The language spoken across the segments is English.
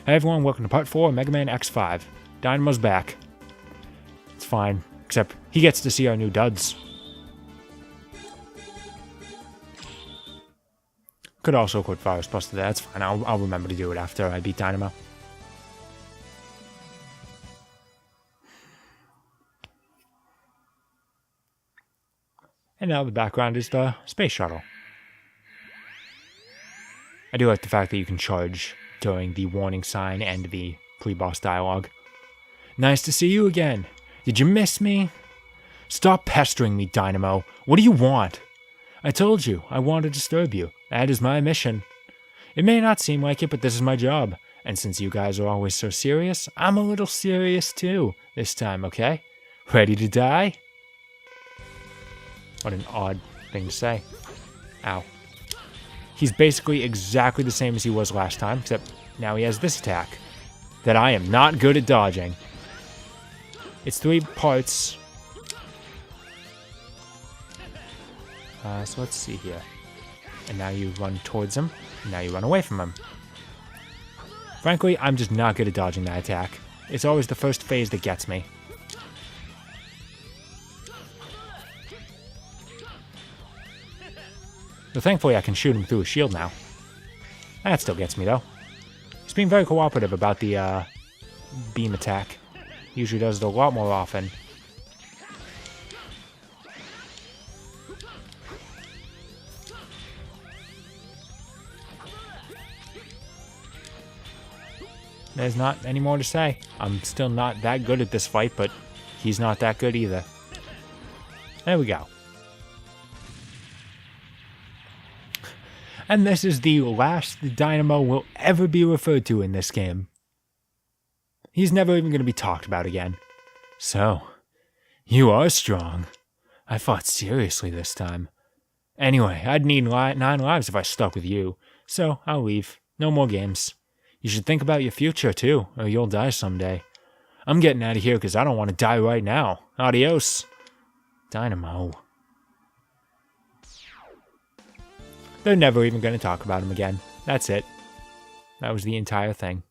Hey everyone, welcome to part 4 of Mega Man X5. Dynamo's back. It's fine, except he gets to see our new duds. Could also quit Virus Buster there, that's fine. I'll remember to do it after I beat Dynamo. And now the background is the space shuttle. I do like the fact that you can charge during the warning sign and the pre-boss dialogue. Nice to see you again. Did you miss me? Stop pestering me, Dynamo. What do you want? I told you, I want to disturb you. That is my mission. It may not seem like it, but this is my job. And since you guys are always so serious, I'm a little serious too, this time, okay? Ready to die? What an odd thing to say. Ow. He's basically exactly the same as he was last time, except now he has this attack that I am not good at dodging. It's 3 parts. So let's see here. And now you run towards him, and now you run away from him. Frankly, I'm just not good at dodging that attack. It's always the first phase that gets me. So thankfully I can shoot him through a shield now. That still gets me though. He's being very cooperative about the beam attack. He usually does it a lot more often. There's not any more to say. I'm still not that good at this fight, but he's not that good either. There we go. And this is the last Dynamo will ever be referred to in this game. He's never even going to be talked about again. So, you are strong. I fought seriously this time. Anyway, I'd need 9 lives if I stuck with you. So, I'll leave. No more games. You should think about your future too, or you'll die someday. I'm getting out of here because I don't want to die right now. Adios. Dynamo. They're never even going to talk about him again. That's it. That was the entire thing.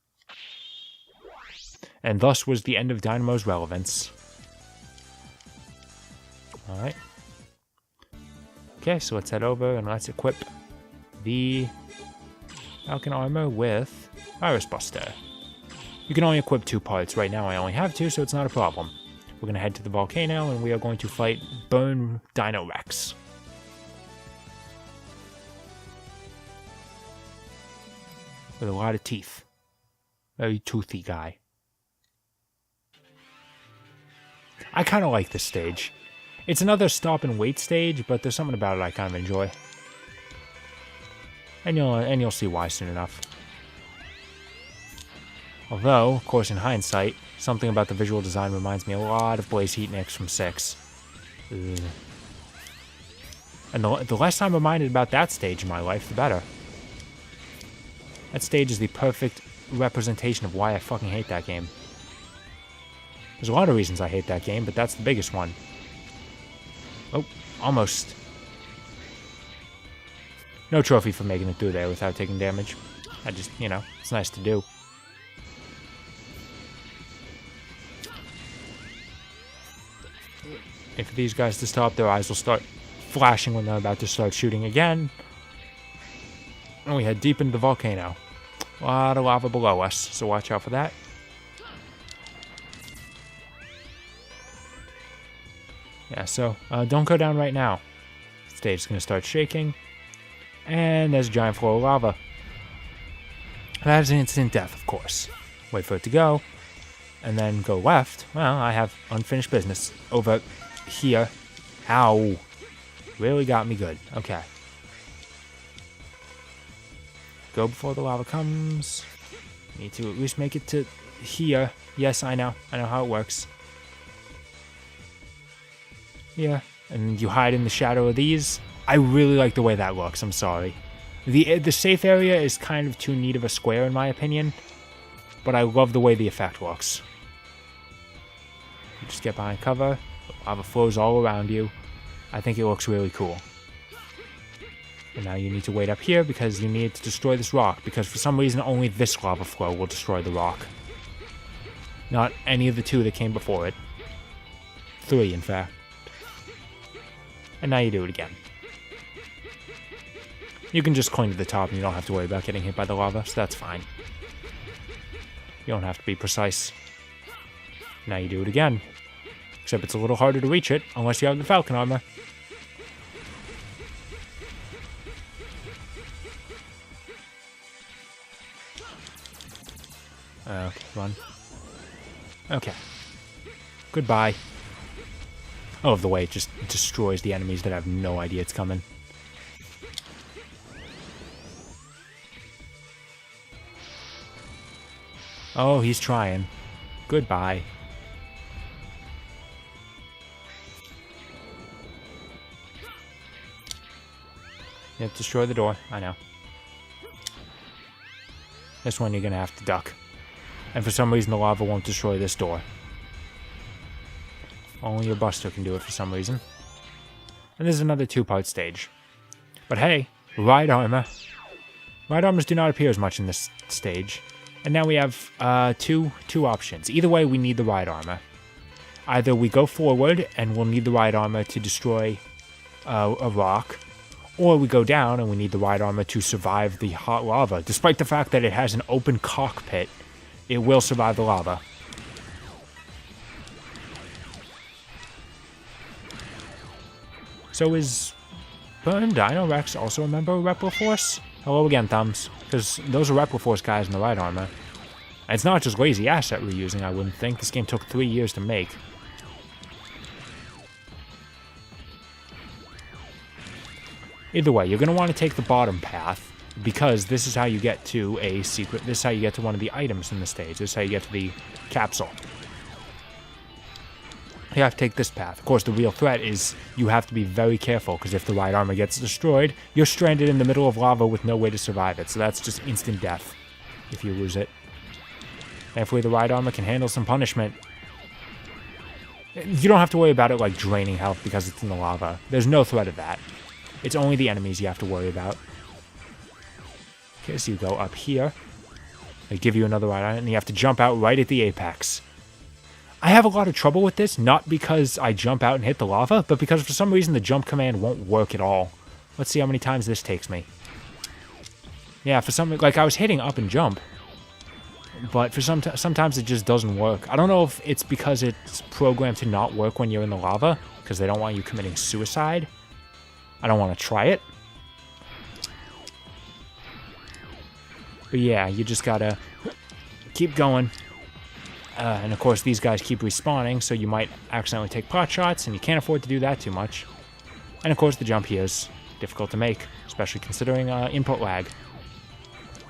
And thus was the end of Dynamo's relevance. Alright. Okay, so let's head over and let's equip the Falcon Armor with Virus Buster. You can only equip 2 parts. Right now I only have 2, so it's not a problem. We're going to head to the volcano and we are going to fight Burn Dino Rex. With a lot of teeth. Very toothy guy. I kind of like this stage. It's another stop and wait stage, but there's something about it I kind of enjoy. And you'll see why soon enough. Although, of course, in hindsight, something about the visual design reminds me a lot of Blaze Heatniks from 6. Ugh. And the less I'm reminded about that stage in my life, the better. That stage is the perfect representation of why I fucking hate that game. There's a lot of reasons I hate that game, but that's the biggest one. Oh, almost. No trophy for making it through there without taking damage. I just, it's nice to do. Wait for these guys to stop, their eyes will start flashing when they're about to start shooting again. And we head deep into the volcano. A lot of lava below us, so watch out for that. Yeah, so don't go down right now. The stage is going to start shaking. And there's a giant flow of lava. That is an instant death, of course. Wait for it to go. And then go left. Well, I have unfinished business over here. Ow. Really got me good. Okay. Go before the lava comes. Need to at least make it to here. Yes, I know. I know how it works. Here. And you hide in the shadow of these. I really like the way that looks. I'm sorry. The safe area is kind of too neat of a square in my opinion. But I love the way the effect looks. You just get behind cover. Lava flows all around you. I think it looks really cool. And now you need to wait up here because you need to destroy this rock, because for some reason only this lava flow will destroy the rock. Not any of the two that came before it. 3, in fact. And now you do it again. You can just cling to the top and you don't have to worry about getting hit by the lava, so that's fine. You don't have to be precise. Now you do it again. Except it's a little harder to reach it, unless you have the Falcon armor. Okay, run. Okay. Goodbye. Oh, the way it just destroys the enemies that have no idea it's coming. Oh, he's trying. Goodbye. Yep, destroy the door. I know. This one you're gonna have to duck. And for some reason the lava won't destroy this door. Only your buster can do it for some reason. And this is another 2-part stage. But hey, ride armor. Ride armors do not appear as much in this stage. And now we have two options. Either way, we need the ride armor. Either we go forward and we'll need the ride armor to destroy a rock, or we go down and we need the ride armor to survive the hot lava. Despite the fact that it has an open cockpit, it will survive the lava. So is Burn Dino Rex also a member of Repliforce? Hello again, Thumbs. Because those are Repliforce guys in the ride armor. And it's not just lazy asset reusing, I wouldn't think. This game took 3 years to make. Either way, you're going to want to take the bottom path, because this is how you get to a secret. This is how you get to one of the items in the stage. This is how you get to the capsule. You have to take this path. Of course, the real threat is you have to be very careful, because if the ride armor gets destroyed, you're stranded in the middle of lava with no way to survive it. So that's just instant death if you lose it. Thankfully, the ride armor can handle some punishment. You don't have to worry about it like draining health because it's in the lava. There's no threat of that. It's only the enemies you have to worry about. Okay, so you go up here. They give you another ride armor, and you have to jump out right at the apex. I have a lot of trouble with this, not because I jump out and hit the lava, but because for some reason the jump command won't work at all. Let's see how many times this takes me. Yeah, for some, like I was hitting up and jump, but for sometimes it just doesn't work. I don't know if it's because it's programmed to not work when you're in the lava, because they don't want you committing suicide. I don't want to try it. But yeah, you just gotta keep going. And of course, these guys keep respawning, so you might accidentally take pot shots, and you can't afford to do that too much. And of course, the jump here is difficult to make, especially considering input lag.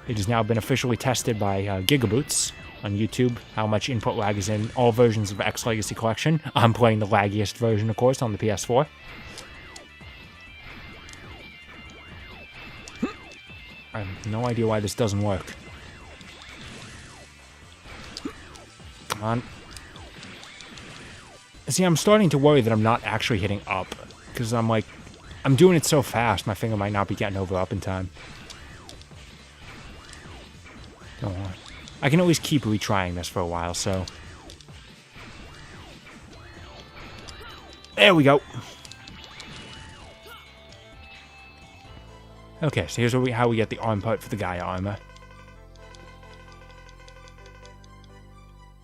It has now been officially tested by Gigaboots on YouTube, how much input lag is in all versions of X Legacy Collection. I'm playing the laggiest version, of course, on the PS4. I have no idea why this doesn't work. Come on. See, I'm starting to worry that I'm not actually hitting up, because I'm like, I'm doing it so fast, my finger might not be getting over up in time. Don't worry. I can at least keep retrying this for a while, so. There we go. Okay, so here's how we get the arm part for the Gaia armor.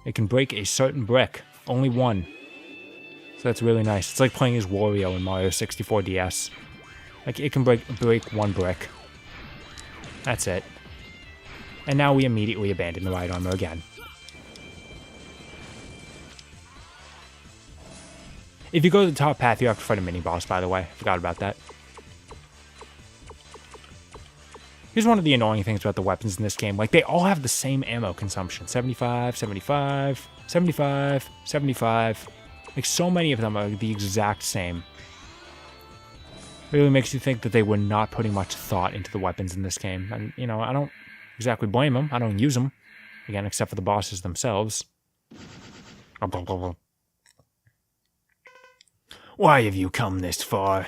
It can break a certain brick. Only one. So that's really nice. It's like playing as Wario in Mario 64 DS. Like, it can break one brick. That's it. And now we immediately abandon the ride armor again. If you go to the top path, you have to fight a mini-boss, by the way. I forgot about that. Here's one of the annoying things about the weapons in this game. Like, they all have the same ammo consumption. 75, 75, 75, 75. Like, so many of them are the exact same. Really makes you think that they were not putting much thought into the weapons in this game. And, you know, I don't exactly blame them. I don't use them. Again, except for the bosses themselves. Why have you come this far?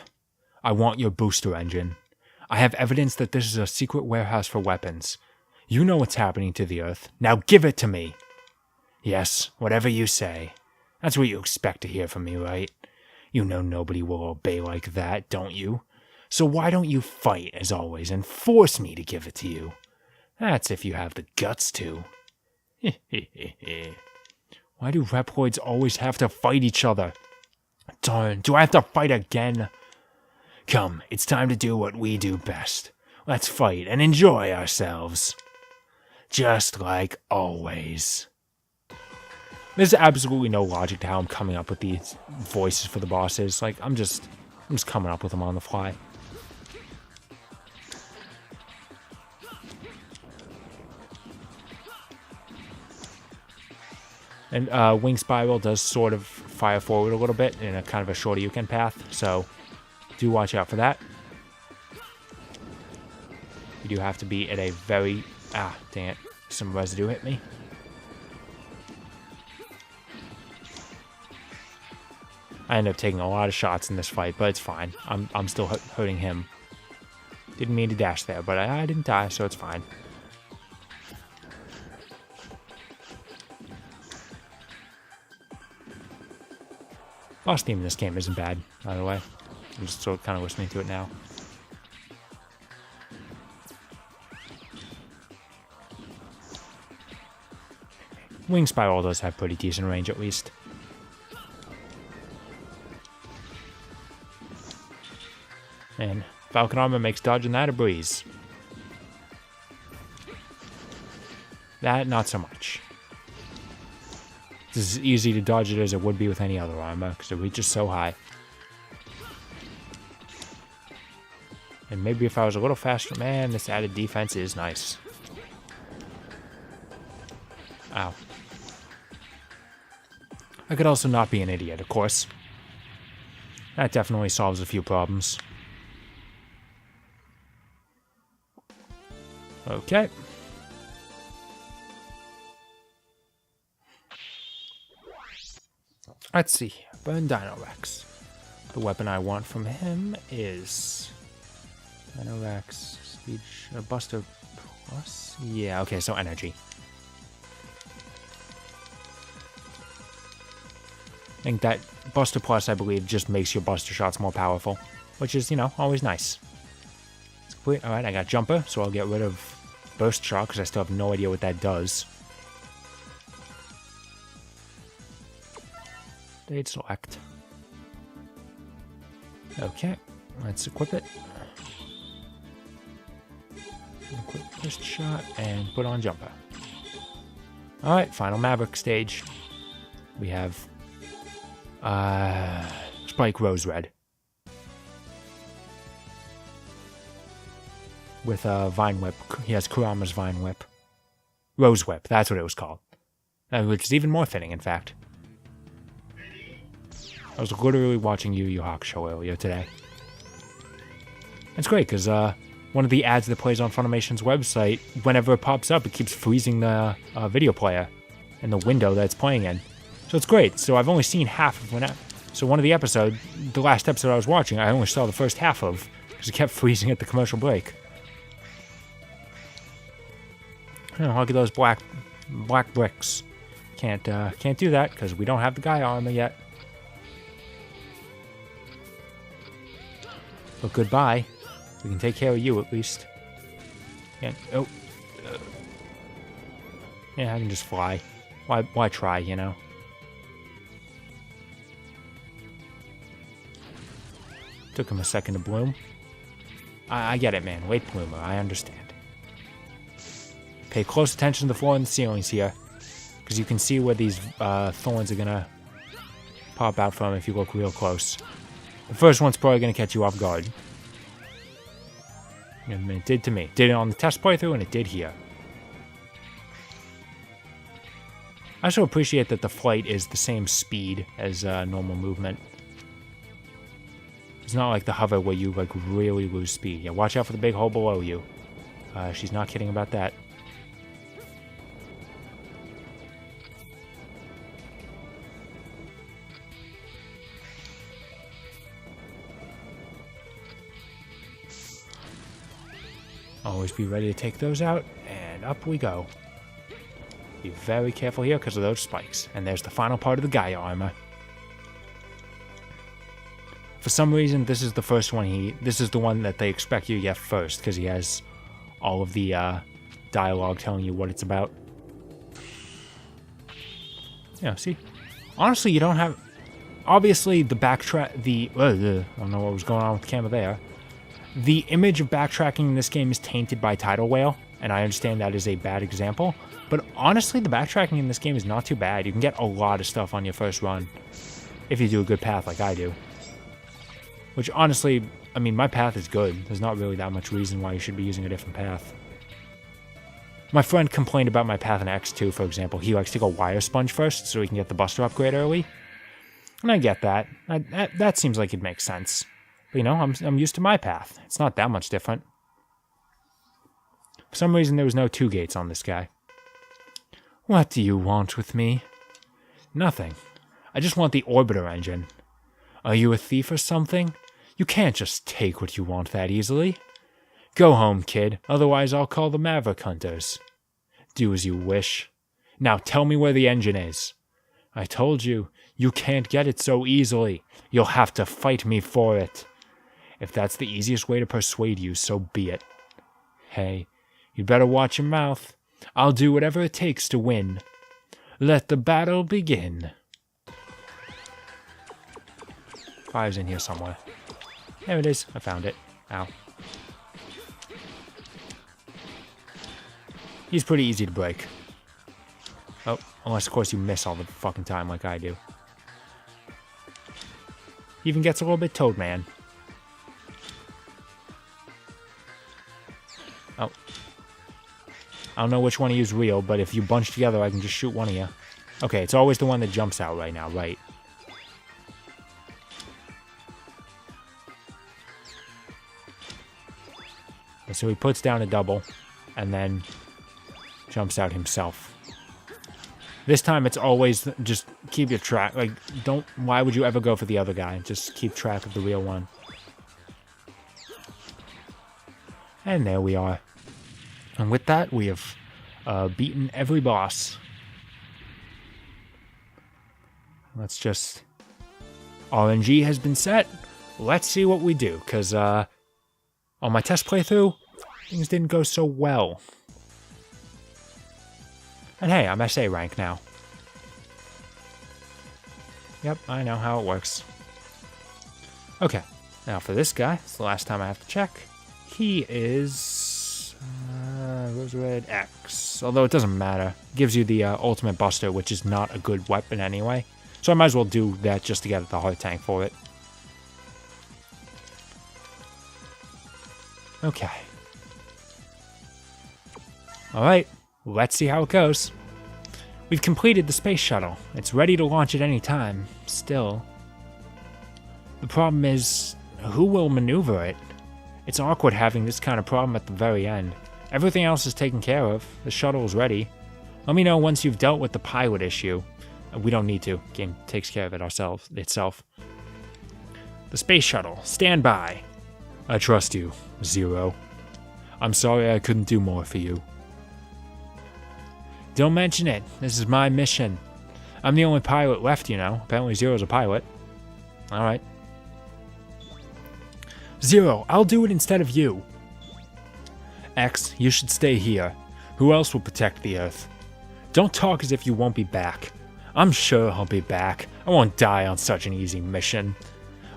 I want your booster engine. I have evidence that this is a secret warehouse for weapons. You know what's happening to the Earth. Now give it to me. Yes, whatever you say. That's what you expect to hear from me, right? You know nobody will obey like that, don't you? So why don't you fight, as always, and force me to give it to you? That's if you have the guts to. Why do Reploids always have to fight each other? Darn, do I have to fight again? Come, it's time to do what we do best. Let's fight and enjoy ourselves. Just like always. There's absolutely no logic to how I'm coming up with these voices for the bosses. Like, I'm just coming up with them on the fly. And Wing Spiral does sort of fire forward a little bit in a kind of a shorter Yuken path, so do watch out for that. You do have to be at a very... Ah, dang it. Some residue hit me. I ended up taking a lot of shots in this fight, but it's fine. I'm still hurting him. Didn't mean to dash there, but I didn't die, so it's fine. Boss theme in this game isn't bad, by the way. I'm just sort of kind of listening to it now. Wing Spiral does have pretty decent range, at least. And Falcon Armor makes dodging that a breeze. That, not so much. It's as easy to dodge it as it would be with any other armor, because it reaches so high. And maybe if I was a little faster, man, this added defense is nice. Ow. I could also not be an idiot, of course. That definitely solves a few problems. Okay. Let's see. Burn Dino Rex. The weapon I want from him is... Dino Rex, Speech, Buster Plus? Yeah, okay, so energy. I think that Buster Plus, I believe, just makes your Buster shots more powerful. Which is, you know, always nice. It's complete. Alright, I got Jumper, so I'll get rid of Burst Shot, because I still have no idea what that does. Date select. Okay, let's equip it. Equip Burst Shot, and put on Jumper. Alright, final Maverick stage. We have... Spike Rose Red. With Vine Whip. He has Kurama's Vine Whip. Rose Whip, that's what it was called. Which is even more fitting, in fact. I was literally watching Yu Yu Hakusho earlier today. It's great, because one of the ads that plays on Funimation's website, whenever it pops up, it keeps freezing the video player in the window that it's playing in. So it's great. So I've only seen half of so one of the episodes, the last episode I was watching, I only saw the first half of, because it kept freezing at the commercial break. Oh, look at those black bricks. Can't do that, because we don't have the Gaia armor yet. But goodbye. We can take care of you, at least. Yeah, oh. Yeah, I can just fly. Why try, you know? Took him a second to bloom. I get it, man. Late bloomer. I understand. Pay close attention to the floor and the ceilings here, because you can see where these thorns are gonna pop out from if you look real close. The first one's probably gonna catch you off guard. And it did to me. Did it on the test playthrough, and it did here. I also appreciate that the flight is the same speed as normal movement. It's not like the hover where you like really lose speed. Yeah, watch out for the big hole below you. She's not kidding about that. Always be ready to take those out, and up we go. Be very careful here because of those spikes. And there's the final part of the Gaia armor. For some reason, this is the first one this is the one that they expect you to get first, because he has all of the dialogue telling you what it's about. Yeah, see? Honestly, you don't have... Obviously, the backtrack... I don't know what was going on with the camera there. The image of backtracking in this game is tainted by Tidal Whale, and I understand that is a bad example. But honestly, the backtracking in this game is not too bad. You can get a lot of stuff on your first run, if you do a good path like I do. Which, honestly, I mean, my path is good. There's not really that much reason why you should be using a different path. My friend complained about my path in X2, for example. He likes to go wire sponge first, so he can get the Buster upgrade early. And I get that. That seems like it makes sense. But, you know, I'm used to my path. It's not that much different. For some reason, there was no 2 gates on this guy. What do you want with me? Nothing. I just want the orbiter engine. Are you a thief or something? You can't just take what you want that easily. Go home, kid, otherwise I'll call the Maverick Hunters. Do as you wish. Now tell me where the engine is. I told you, you can't get it so easily. You'll have to fight me for it. If that's the easiest way to persuade you, so be it. Hey, you'd better watch your mouth. I'll do whatever it takes to win. Let the battle begin. Fire's in here somewhere. There it is. I found it. Ow. He's pretty easy to break. Oh, unless of course you miss all the fucking time like I do. He even gets a little bit Toad Man. Oh. I don't know which one to use real, but if you bunch together, I can just shoot one of you. Okay, it's always the one that jumps out right now, right? So he puts down a double, and then jumps out himself. This time it's always just keep your track. Like, why would you ever go for the other guy? Just keep track of the real one. And there we are. And with that, we have beaten every boss. Let's just... RNG has been set. Let's see what we do, because on my test playthrough, things didn't go so well. And hey, I'm SA rank now. Yep, I know how it works. Okay, now for this guy, it's the last time I have to check. He is... Rose Red X. Although it doesn't matter. It gives you the Ultimate Buster, which is not a good weapon anyway. So I might as well do that just to get the heart tank for it. Okay. Alright, let's see how it goes. We've completed the space shuttle. It's ready to launch at any time. Still. The problem is, who will maneuver it? It's awkward having this kind of problem at the very end. Everything else is taken care of. The shuttle is ready. Let me know once you've dealt with the pilot issue. We don't need to. Game takes care of it itself. The space shuttle. Stand by. I trust you, Zero. I'm sorry I couldn't do more for you. Don't mention it. This is my mission. I'm the only pilot left, you know. Apparently Zero's a pilot. Alright. Zero, I'll do it instead of you. X, you should stay here. Who else will protect the Earth? Don't talk as if you won't be back. I'm sure I'll be back. I won't die on such an easy mission.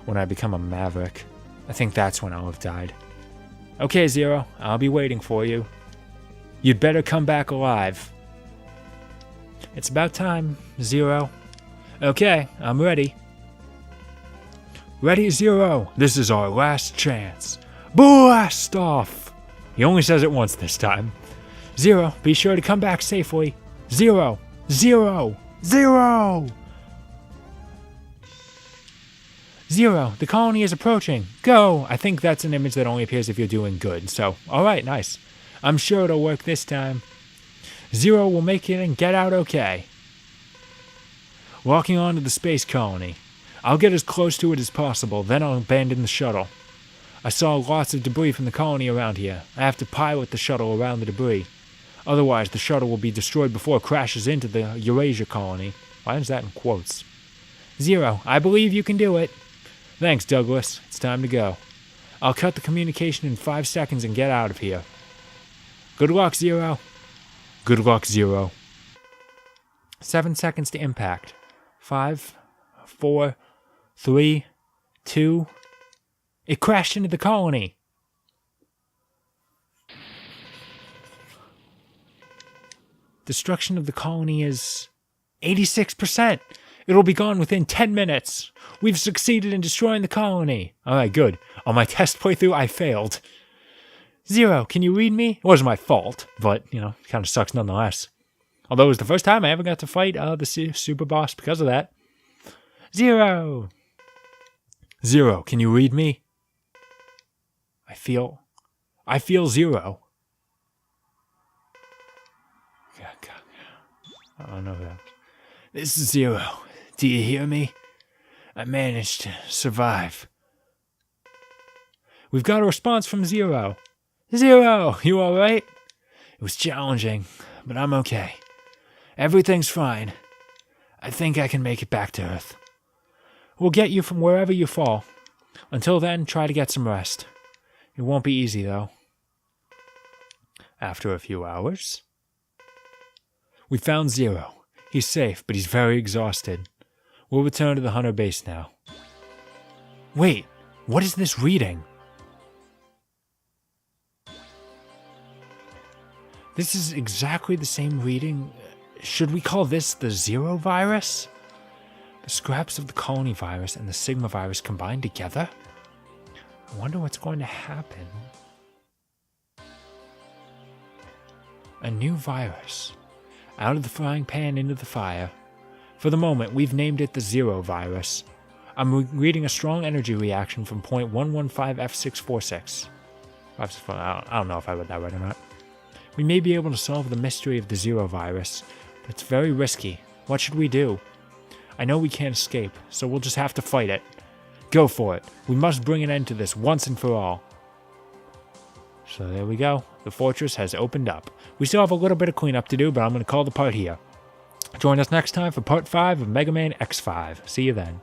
When I become a Maverick, I think that's when I'll have died. Okay, Zero, I'll be waiting for you. You'd better come back alive. It's about time, Zero. Okay, I'm ready. Ready, Zero. This is our last chance. Blast off! He only says it once this time. Zero, be sure to come back safely. Zero! Zero! Zero! Zero, the colony is approaching. Go! I think that's an image that only appears if you're doing good. So, alright, nice. I'm sure it'll work this time. Zero will make it and get out okay. Walking on to the space colony. I'll get as close to it as possible, then I'll abandon the shuttle. I saw lots of debris from the colony around here. I have to pilot the shuttle around the debris. Otherwise, the shuttle will be destroyed before it crashes into the Eurasia colony. Why is that in quotes? Zero, I believe you can do it. Thanks, Douglas. It's time to go. I'll cut the communication in 5 seconds and get out of here. Good luck, Zero. Good luck, Zero. 7 seconds to impact. 5, 4, 3, 2. It crashed into the colony. Destruction of the colony is 86%. It'll be gone within 10 minutes. We've succeeded in destroying the colony. Alright, good. On my test playthrough, I failed. Zero, can you read me? It wasn't my fault, but, kind of sucks nonetheless. Although it was the first time I ever got to fight the super boss because of that. Zero! Zero, can you read me? I feel zero. God. I don't know that. This is Zero. Do you hear me? I managed to survive. We've got a response from Zero. Zero, you alright? It was challenging, but I'm okay. Everything's fine. I think I can make it back to Earth. We'll get you from wherever you fall. Until then, try to get some rest. It won't be easy, though. After a few hours, we found Zero. He's safe, but he's very exhausted. We'll return to the Hunter base now. Wait, what is this reading? This is exactly the same reading. Should we call this the Zero virus? The scraps of the colony virus and the Sigma virus combined together? I wonder what's going to happen. A new virus. Out of the frying pan into the fire. For the moment, we've named it the Zero virus. I'm reading a strong energy reaction from point 115 F646. I don't know if I read that right or not. We may be able to solve the mystery of the Zero virus, but it's very risky. What should we do? I know we can't escape, so we'll just have to fight it. Go for it. We must bring an end to this once and for all. So there we go. The fortress has opened up. We still have a little bit of cleanup to do, but I'm going to call the part here. Join us next time for part 5 of Mega Man X5. See you then.